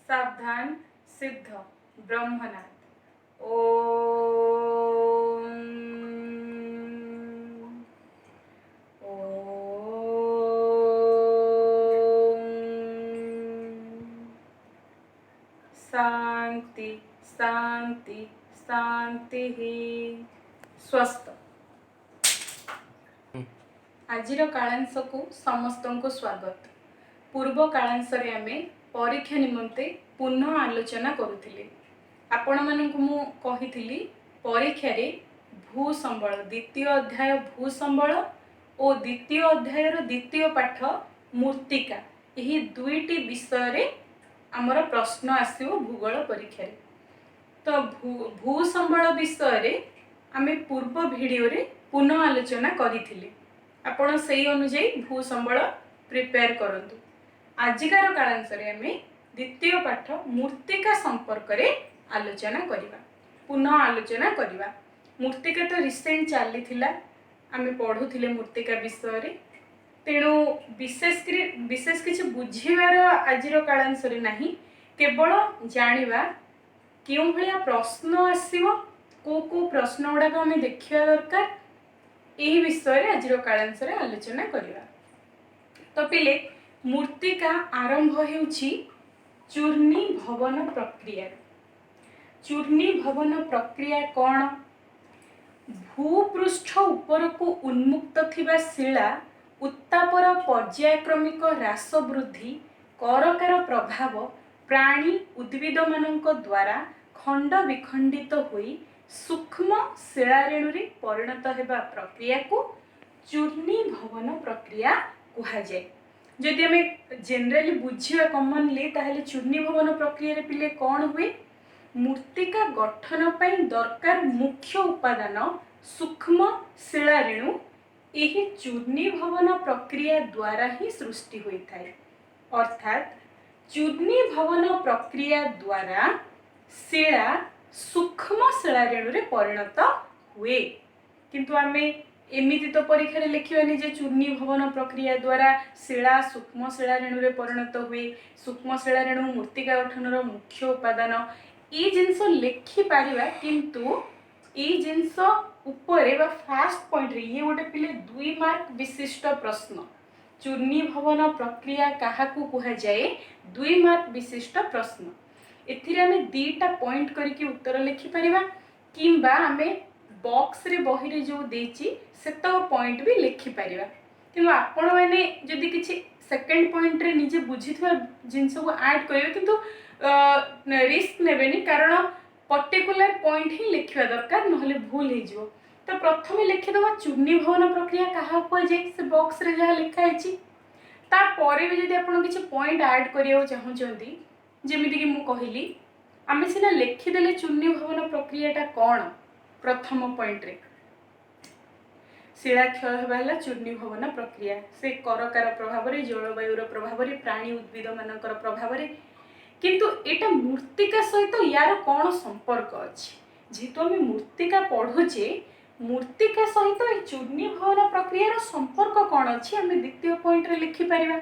सावधान सिद्ध ब्रह्मनाथ। ओम शांति शांति शांति ही स्वस्थ। आजिर कालांश को समस्त को स्वागत। पूर्व कालांश रे आमे परीक्षा निमंते पुनः आलोचना करुथिले। आपण मानकु मु कहिथिली परीक्षा रे भू संबल द्वितीय अध्याय भू संबल और द्वितीय अध्याय रो द्वितीय पाठ मूर्तिका यही दुईटी विषय रे आमर प्रश्न आसियो भूगोल परीक्षा रे। तो भू संबल विषय रे आमे पूर्व वीडियो रे पुनः आलोचना करिथिले। आपण सेही अनुसार भू संबल प्रिपेयर करंतु। आजिकार कालांश रे आमे द्वितीय पाठ मूर्तिका संपर्क रे आलोचना करिबा, पुनः आलोचना करिबा। मूर्तिका तो रिसेंट चली थिला, आमे पढुथिले मूर्तिका विषय रे। तेणु विशेष किछि बुझिबार आजिर कालांश रे नाही, केवल जानिबा क्यों भलिया प्रश्न आसीबो, को प्रश्न गुडाक आमे देखिबा दरकार, एही विषय रे आजिर कालांश रे आलोचना करिबा। तो पिले मूर्तिका आरंभ हेउछि चूर्णी भवन प्रक्रिया। चूर्णी भवन प्रक्रिया कौन? भूपृष्ठ उपर को उन्मुक्त थिबा शिला उत्तापर पर्यायक्रमिक ह्रास वृद्धि करकार प्रभाव प्राणी उद्भिद मानक द्वारा खंड विखंडित होई सूक्ष्म शिलारेणु रे परिणत हेबा प्रक्रिया को चूर्णी भवन प्रक्रिया कहा जाए। जदि आम जेनराली बुझा कमनली ताहले चूर्णी भवन प्रक्रिया रे पिले कौन हुए? मूर्तिका गठन पई दरकार मुख्य उपादान सूक्ष्म शिलारेणु यही चूर्णी भवन प्रक्रिया द्वारा ही सृष्टि होता है। अर्थात चूर्णी भवन प्रक्रिया द्वारा शिला सूक्ष्म शिलारेणु रे परिणत हुए। किंतु आमे एमिति तो परीक्षा रे लिखिबानी जे चूर्णी भवन प्रक्रिया द्वारा शिला सूक्ष्म शिलारेणु रे परिणत हुए, सूक्ष्म शिलारेणु मूर्तिका गठनर मुख्य उपादान, ई जिंस लिखि पारिबा। किंतु ई जिंस उपरे बा फास्ट पॉइंट रे ये गोटे पिले 2 मार्क विशिष्ट प्रश्न। चूर्णी भवन प्रक्रिया काहाकू कहा जाए? 2 मार्क विशिष्ट प्रश्न। एथिरे आमे 2टा पॉइंट करके उत्तर लिखि पारिबा, किंबा आमे बॉक्स रे बही रे जो देछि सेतो पॉइंट भी लिखि पारिबा। किंतु आपण माने जदि किछि सेकंड पॉइंट रे निजे बुझिथवा जिंस को ऐड करिवे, किंतु रिस्क नेबेनी, कारण पर्टिकुलर पॉइंट ही लिखिबा दरकार, नहले भूल हे जिवो। तो प्रथम लिखि दबा चूर्णी भवन प्रक्रिया काहा को जे से बॉक्स रे जहा लिखा हैछि। ता परे भी जदि आपण किछि पॉइंट ऐड करियो चाहउचंती, जेमिति कि मु कहिली आमे सिना लिखि देले चूर्णी भवन प्रक्रियाटा कोन। प्रथम पॉइंट रे शिला क्षय हेबाला चूर्णी भवन प्रक्रिया, से करकार प्रभाव रे, जलवायुर प्रभाव रे, प्राणी उद्भिद मानकर प्रभाव रे। किंतु एटा मूर्तिका सहित यार कौन संपर्क अछि? जेहेतु आम मूर्तिका पढ़ुचे, मूर्तिका सहित ए चूर्णी भवन प्रक्रिया संपर्क कौन अछि आम द्वितीय पॉइंट रे लिखि परिबा।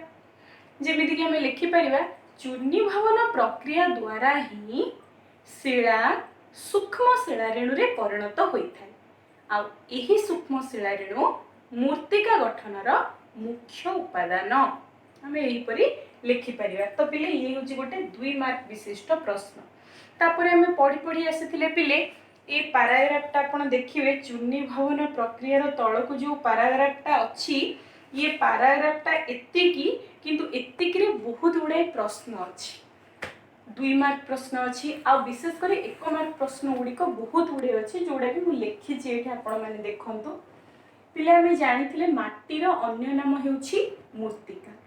जेमिति कि आम लिखि परिबा चूर्णी भवन प्रक्रिया द्वारा ही शिला सूक्ष्म शिलारेणु रे परिणत होइथाय। आ एही सूक्ष्म शिलारेणु मूर्तिका गठनर मुख्य उपादान आम एहीपरि लिखि परिबा। तो पिले ये होची गोटे 2 मार्क विशिष्ट प्रश्न। तापर आम पढ़ी पढ़ी आसीथिले पिले ए पैराग्राफटा आपण देखिबे चूर्णी भवन प्रक्रिया रो तळकु जो पैराग्राफटा अछि, ये पैराग्राफटा एतिकी, किंतु एतिकी रे बहुत गुडे प्रश्न अछि। 2 मार्क प्रश्न अछि, आ विशेष करे 1 मार्क प्रश्न गुडी को बहुत गुडे अछि, जोडा कि मु लिखि छि एठी आपण माने देखंतु। पिले आमे जानिथिले माटीर अन्य नाम हेउछि मूर्तिका।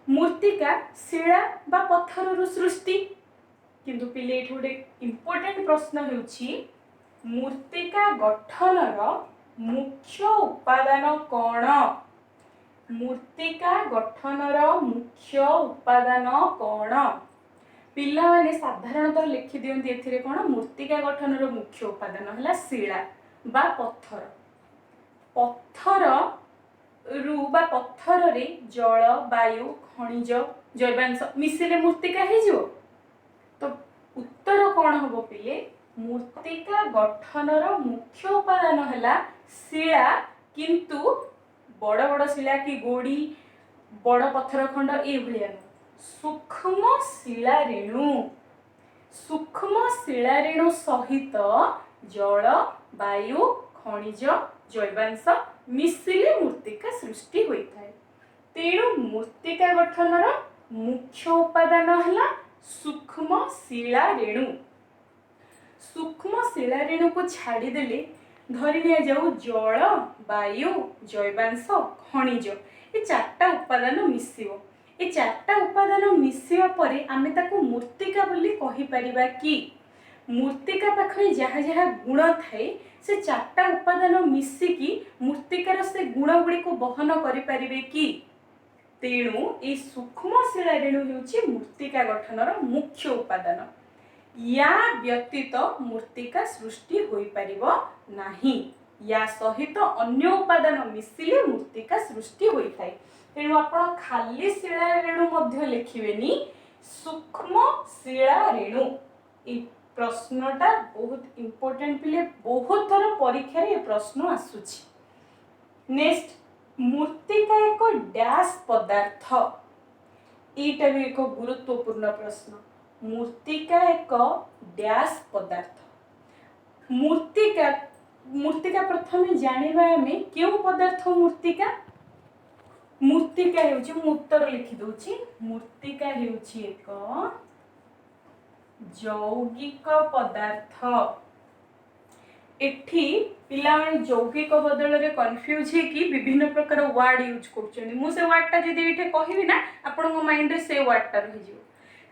मूर्तिका शिला बा पत्थर रो सृष्टि, किंतु पिले एठी गोटे इंपोर्टेंट प्रश्न हेउछि मूर्तिका गठनर मुख्य उपादान कोन? मूर्तिका गठनर मुख्य उपादान कोन? पिला माने साधारणतः लिखि दियंती एथिरे कोन? मूर्तिका गठनर मुख्य उपादान हला शिला बा पत्थर। पत्थर रु बा पत्थर रे जल, वायु, खनिज, जैवांश मिसिले मूर्तिका हे जिवो। कौन हम पिले मूर्तिका गठनर मुख्य उपादान है शिला किंतु बड़ बड़ शिला कि गोड़ी बड़ पत्थर खंड ये सूक्ष्म शिला रेणु सहित जल वायु खनिज जैवांश मिसिले मूर्तिका सृष्टि होता है। तेणु मूर्तिका गठनर मुख्य उपादान है सूक्ष्म शिला रेणु। सूक्ष्म शिला रेणु को छाड़देले धरी नि जाऊ जल वायु जैवांश खनिज ये चारटा उपादान मिसिबो। ये चारटा उपादान मिसिबा परे आमे ताको मूर्तिका बोली कहि परिबा कि मूर्तिका पाखरे जहाँ जहाँ गुण थाए से चारटा उपादान मिसिकी मूर्तिकार से गुण गुड़ी को बहन करि परिबे कि। तेणु ये सूक्ष्म शिला रेणु हेउछि मूर्तिका गठनर मुख्य उपादान। या व्यतीत मूर्तिका सृष्टि होई परिबो नाही। या सहित अन्य उपादान मिसिले मूर्तिका सृष्टि होई थाए। तेणु आपण खाली शिला रेणु मध्य लिखिबेनी सूक्ष्म शिला रेणु। ए प्रश्नटा बहुत इंपोर्टेंट पिले बहुत थर परीक्षा रे प्रश्न आसुछि। नेक्स्ट मूर्तिका एक डैश पदार्थ। एटा भी एक गुरुत्वपूर्ण प्रश्न। मूर्तिका एक डैश पदार्थ। मूर्तिका प्रथम जानिबा हमें क्यों पदार्थ मूर्तिका। मूर्तिका हेउछि मु उत्तर लिखि दोछि। मूर्तिका हेउछि एक यौगिक पदार्थ। एठी पिला यौगिक बदल रे कंफ्यूज है कि विभिन्न प्रकार वर्ड यूज करछनी। मु से वर्डटा जदि एठे कहबी ना आपन माइंड रे से वर्डटा रहि जिवो।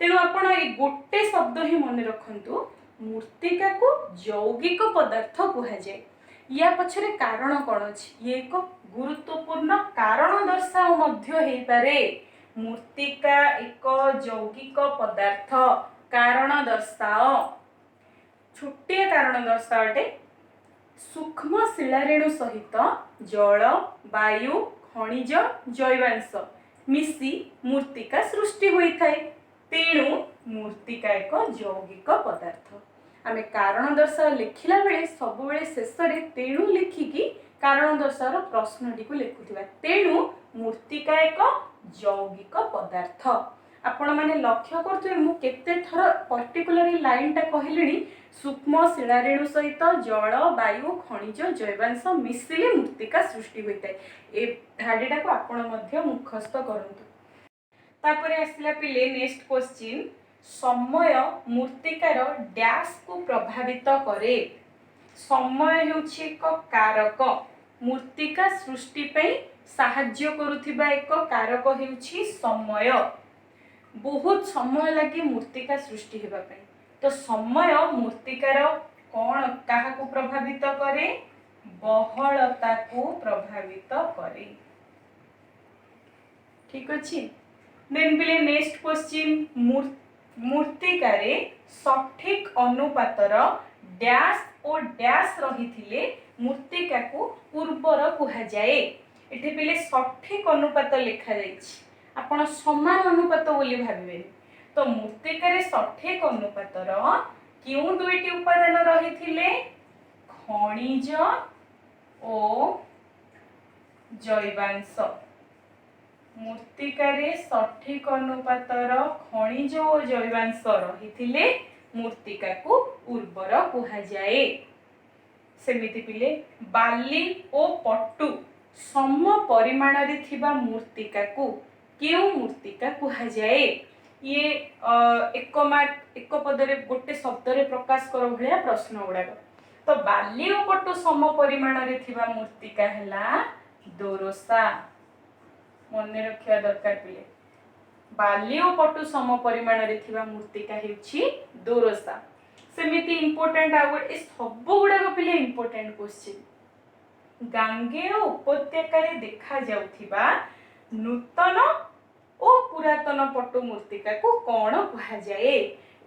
तेणु आपण ए गोटे शब्द ही मन रखंतु मूर्तिका को यौगिक पदार्थ कहा जाए। या पछरे कारण कौन अछि ये एक गुरुत्वपूर्ण कारण दर्शाओ मध्य हेई पारे। मूर्तिका एक यौगिक पदार्थ कारण दर्शाओ। छोटे कारण दर्शाओटे सूक्ष्म शिला रेणु सहित जल वायु खनिज जैवांश मिसी मूर्तिका सृष्टि होई थाए। तेणु मूर्तिका एक यौगिक पदार्थ। आमे कारण दर्शाओ लिखिला बेले सब बेले शेष रे तेणु लिखिकी कारण दर्शाओ प्रश्नटी को लिखुथिबा। तेणु मूर्तिका एक यौगिक पदार्थ। आपण माने लक्ष्य करथुबे मु केते थर पर्टिकुलर लाइन टा कहलिनी सूक्ष्म शिला रेणु सहित जल वायु खनिज जैवांश मिसिले मूर्तिका सृष्टि होइताय। ए ढाडीटा को आपण मध्य मुखस्थ करंतु। तापरे आसिला पिले नेक्स्ट क्वेश्चन समय मूर्तिकार डैश को प्रभावित करे। समय हेउछि एक कारक। मूर्तिका सृष्टि पई साहाय्य करुथिबा एक कारक हेउछि समय। बहुत समय लगे मूर्तिका सृष्टि हेबा पई। तो समय मूर्तिकार कोन काहा को प्रभावित करे बहलता को प्रभावित करे। ठीक अछि। देन पिले नेक्स्ट क्वेश्चन मूर्तिकारे सठिक अनुपातर डैश और डैश रहिथिले मूर्तिका को उर्वर कहा जाए। एठे पिले सठिक अनुपात लिखा जाइछि। आपण समान अनुपात बोली भाबिबे। तो मूर्तिकारे सठिक अनुपातर क्यों दुईटी उपादान रहिथिले खनिज और जैवांश। मूर्तिकारे सठिक अनुपातर खनिज और जैवांश रहिथिले मूर्तिका को उर्वर कहा जाए। सेमिति पिले बाली और पट्टू सम परिमाण रे थिबा मूर्तिका को क्यों मूर्तिका कहा जाए। ये एक पदरे गोटे शब्द रे प्रकाश कर भलिया प्रश्न गुड़ाक। तो बाली और पट्टू सम परिमाण रे थिबा मूर्तिका हैला दोरसा। मन रखिया दरकार पिले बाली और पट्टू सम परिमाण रे थिबा मूर्तिका हेउछि दोरसा। सेमिति इंपोर्टेंट आउट ए सब गुड़ाक पिले इंपोर्टेंट क्वेश्चन। गांगेय उपत्यका रे देखा जाउथिबा नूतन और पुरातन पट्टू मूर्तिका को कौन कहा जाए।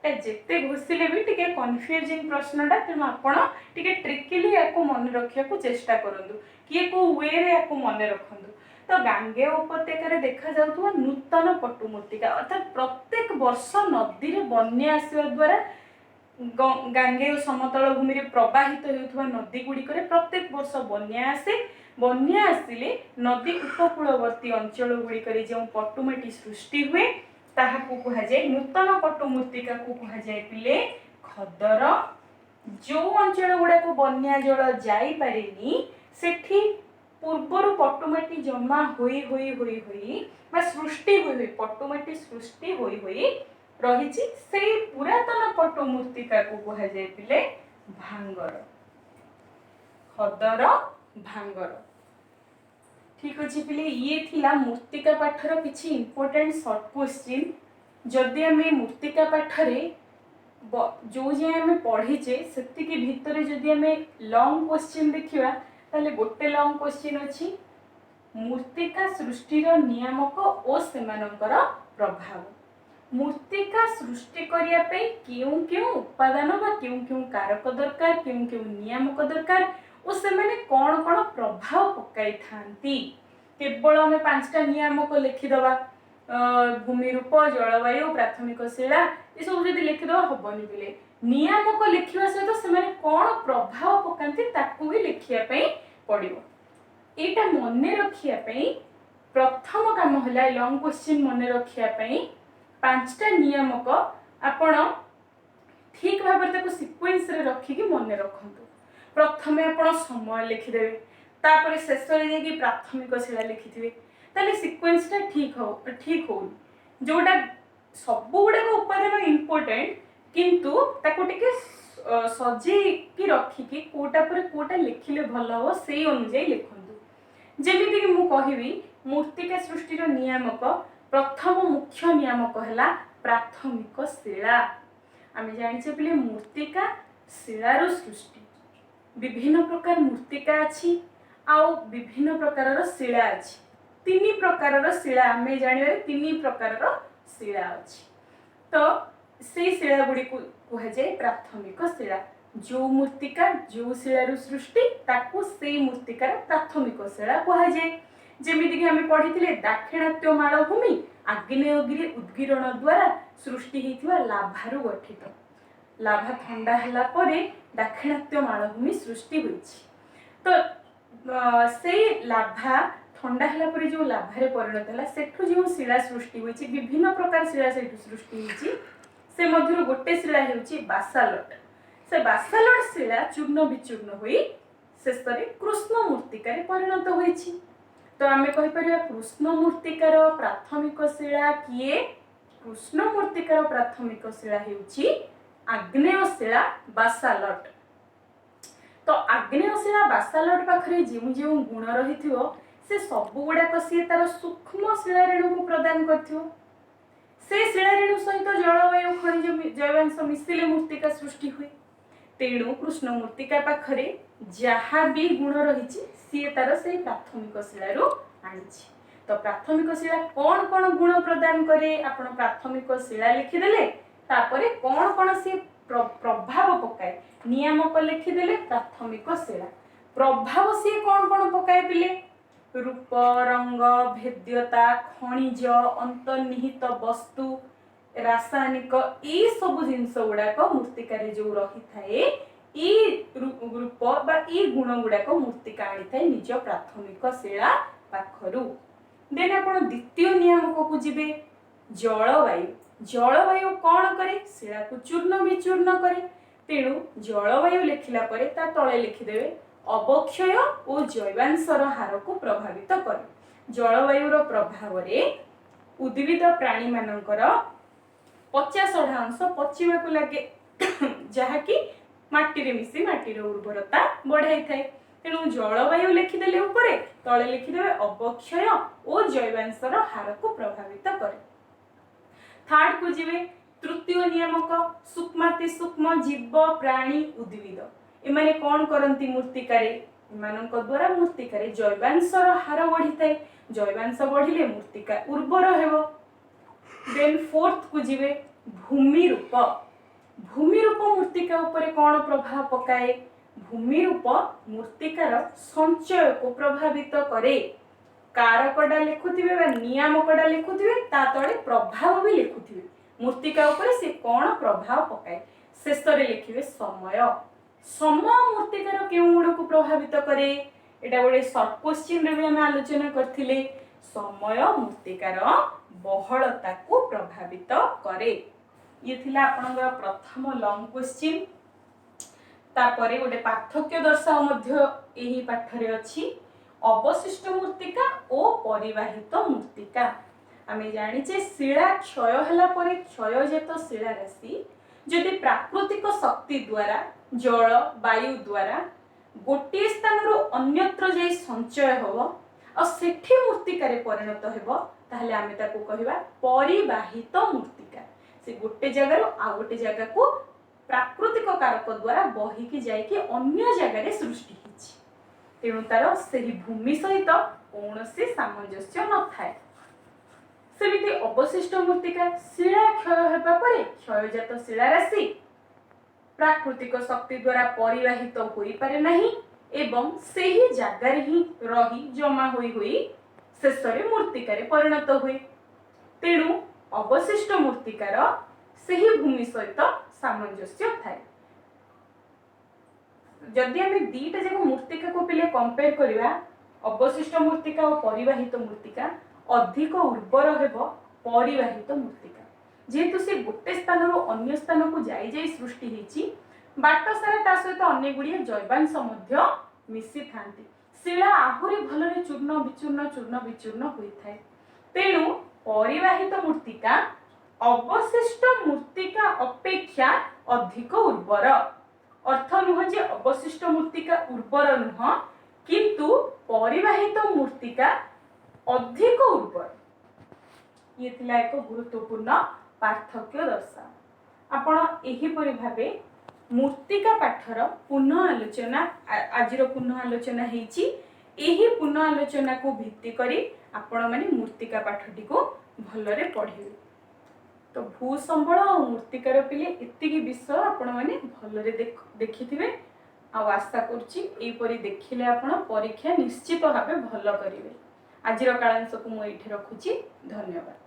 जेते घोषिले भी टिके कन्फ्यूजिंग प्रश्नटा। तेणु आपण टिके ट्रिकली याको मन रखिया को चेष्टा करंतु किए को वे रे याको मन रखंतु। तो गांगेय उपत्यका रे देखा जाउथुवा नूतन पट्टू मूर्तिका अर्थात प्रत्येक वर्ष नदी रे बन्या आसीबा द्वारा गांगेय समतल भूमि रे प्रवाहित होउथवा नदी गुड़िक प्रत्येक वर्ष बन्या आसे। बन्या आसिले नदी उपकूलवर्ती अंचल गुड़िक जो पटुमाटी सृष्टि हुए ताहाकू कहा जाए नूतन पटु मृत्तिका को कहा जाए पिले खदर। जो अंचल गुड़ाक बन्या जल जाई पारेनी सेठी पूर्वर पटुमाटी जमा होई होई होई होई बा सृष्टि होई पटुमाटी सृष्टि होई होई रहिछि सेई पुरातन पटु मृत्तिका को कहा जाए पिले भांगर। खदर भांगर। ठीक अछि पिले ये थिला मृत्तिका पाठर किछि इंपोर्टेंट शॉर्ट क्वेश्चन। जदि आमे मृत्तिका पाठरे जो जे आमे पढ़ीचे सेतिकी भितरे जदि आमे लॉन्ग क्वेश्चन देखिबा ताले गोटे लॉन्ग क्वेश्चन अछि मृत्तिका सृष्टिर नियामक ओ सेमानकर प्रभाव। मृत्तिका सृष्टि करिया पे केउ केउ उपादान बा केउ केउ कारक दरकार केउ केउ नियामक दरकार ओ सेमाने कोन कोन प्रभाव पकाई थांती। केवल आमे पांचटा नियामक लिखि दबा भूमि रूप जलवायु प्राथमिक शिला ये सब जदि लिखि दबा हबनी बिले नियामक लिखिबा सहित सेमाने कोन प्रभाव पकांती ताकू भी लिखिया पे पड़िबो। एटा मने रखिया पे प्रथम काम होला लॉन्ग क्वेश्चन मने रखिया पे पांचटा नियामक आपण ठीक भाव ताको सीक्वेंस रे रखी कि मने रखंतु। प्रथमे आपण समय लिखि देबे तापर शेष रे जे कि प्राथमिक शिला लिखिथिबे ताले सीक्वेंस टा ठीक हो जोटा सब गुडा को उपादान इंपोर्टेंट किंतु ताको टिके सजे कि रखी कि कोटा पर कोटा लिखिले भलो हो सेही अनुसार लिखंतु। जेमिति कि मु कहिबी मृत्तिका सृष्टिर नियामक प्रथम मुख्य नियामक है प्राथमिक शिला। आमे जानिछे पिले मृत्तिका शिलार सृष्टि विभिन्न प्रकार मृत्तिका अछि आउ विभिन्न प्रकार शिला अछि। तीन प्रकार शिला आमे जानिबारे तीन प्रकार शिला अछि। तो से शिला गुडी को कहा जाए प्राथमिक शिला। जो मृत्तिका जो शिलार सृष्टि ताकू से मृत्तिकार प्राथमिक शिला कहा जाए। जेमिति कि हमें पढ़िथिले दाक्षिणात्य मालभूमि आग्नेयगिरि उद्गीरण द्वारा सृष्टि हेतिवा लाभारु गठित। लाभा ठंडा हला परे दाक्षिणात्य मालभूमि सृष्टि होइछि। तो से लाभा ठंडा हला परे जो लाभारे परिणत हला सेठु जो शिला सृष्टि होइछि विभिन्न प्रकार शिला सेठु सृष्टि होइछि। से मध्यरु गोटे शिला हेउछि बासाल्ट। से बासाल्ट शिला चूर्ण विचूर्ण होई शेषरे कृष्ण मृत्तिकारे परिणत होइछि। तो आमे कहि परिया कृष्ण मृत्तिकार प्राथमिक शिला किए कृष्ण मृत्तिकार प्राथमिक शिला हेउछि आग्नेय शिला बासाल्ट। तो आग्नेय शिला बासाल्ट पाखरे जेउ जेउ गुण रहिथिवो से सब गुडा कसी तार सूक्ष्म शिला रेणु को प्रदान करथिवो। से शिला रेणु सहित जलवायु खनिज जैवांश मिसिले मृत्तिका सृष्टि हुए। तेणु कृष्ण मृत्तिका पाखरे जहा भी गुण रहिछि सी तार से प्राथमिक शिलारू आनिछि। तो प्राथमिक शिला कौन कौन गुण प्रदान करे आपण प्राथमिक शिला लिखिदेले तापरे कौन कौन से प्रभाव पकाए नियामक लिखिदेले प्राथमिक शिला। प्रभाव से कौन कौन पकाए पिले रूप रंग भेद्यता खनिज अंतर्निहित वस्तु रासायनिक ये सब जिनस गुड़ाक मृत्तिकार जो रही थाए रूप बा ये गुण गुड़ाक मृत्तिका आनी थाए निज प्राथमिक शिला पाखरु। देन आपण द्वितीय नियामक को जिबे जलवायु। जलवायु कौन करे शिला को चूर्ण विचूर्ण करे। तेणु जलवायु लिखिला परे ता तळे लिखिदेवे अवक्षय और जैवांशर हार को प्रभावित करे। जलवायुर प्रभाव रे उद्भिद प्राणी मानकर 50% पचिबा को लागे जहाँकि माटी रे मिसी माटी रो उर्वरता बढ़ाई थाए। तेणु जलवायु लिखिदेले ऊपर तले लिखिदेवे अवक्षय और जैवांशर हार को प्रभावित करे। थर्ड को जिवे तृतीय नियामक सूक्ष्माति सूक्ष्म जीव प्राणी उद्भिद एमाने कौन करंती मृत्तिकारे एमानक द्वारा मृत्तिकारे जैवांशर हार बढ़ी थाए। जैवांश बढ़िले मृत्तिका उर्वर हेबो। देन फोर्थ को जिवे भूमि रूप। भूमि रूप मृत्तिका ऊपर कौन प्रभाव पकाए भूमि रूप मृत्तिकार संचय को प्रभावित करे। कारकटा लिखुथिबे बा नियामकटा लिखुथिबे ता तळे प्रभाव भी लिखुथिबे। मूर्तिका उपरे से कौन प्रभाव पकाए शेष रे लिखिबे समय समय मूर्तिकार केउ गुण को प्रभावित करे एटा गोटे शॉर्ट क्वेश्चन रे भी हम आलोचना करथिले समय मूर्तिकार बहलता को प्रभावित करे ये थिला आपनकर प्रथम लॉन्ग क्वेश्चन तापरे गोटे पार्थक्य दर्शाओ मध्य एही पाठ रे अछि अवशिष्ट मूर्तिका और परिवाहित मूर्तिका आमे जानिचे शिला क्षय हला परे क्षयजात शिला राशि यदि प्राकृतिक शक्ति द्वारा जल वायु द्वारा गोटे स्थान रो अन्यत्र जाई संचय होबो और सेठी मूर्तिकारे परिणत हेबो ताहले आमे ताको कहिबा परिवाहित मूर्तिका से गोटे जगह रो आ गोटे जगह को प्राकृतिक कारक द्वारा बही की जाई कि अन्य जगह रे सृष्टि हिची तेणु तार सही भूमि सहित कौनसी सामंजस्य न थाए सेमिति अवशिष्ट मूर्तिका शिला क्षय हेबा परे क्षयजात शिला राशि प्राकृतिक शक्ति द्वारा परिवाहित होई पारे नहीं एवं सही जगह ही रही जमा होई शेष रे मूर्तिकारे परिणत हुए तेणु अवशिष्ट मूर्तिकार सही भूमि सहित सामंजस्य थाए जदि आमे दीटा जक मूर्तिका को पहिले कंपेयर करिवा अवशिष्ट मूर्तिका और परिवाहित मूर्तिका अधिक उर्वर हेबो परिवाहित मूर्तिका जेहेतु से गोटे स्थान रो अन्य स्थान को जाई सृष्टि हिची बाट सारा ता सहित अन्य गुड़िए जैवांश मध्य मिसी थांती शिला आहुरी भलरे चूर्ण विचूर्ण होई थाए तेणु परिवाहित मूर्तिका अवशिष्ट मूर्तिका अपेक्षा अधिक उर्वर अर्थ नुह जे अवशिष्ट मूर्तिका उर्वर नुह किंतु परिवाहित मूर्तिका अधिक उर्वर ये थिला एक गुरुत्वपूर्ण पार्थक्य दर्शा आपण एही परि भाबे मूर्तिका पाठर पुनः आलोचना आजिर पुनः आलोचना हेची एही पुनः आलोचना को भित्ति करी आपण माने मूर्तिका पाठटी को भलरे पढिबे तो भू संबळ और मूर्तिकार पिले एतिकी विषय आपण माने भलरे देखिथिबे आ आशा करछि एई परि देखिले आपण परीक्षा निश्चित भाबे भल करिवे आजिर कालांश को मु एठी रखुछि धन्यवाद।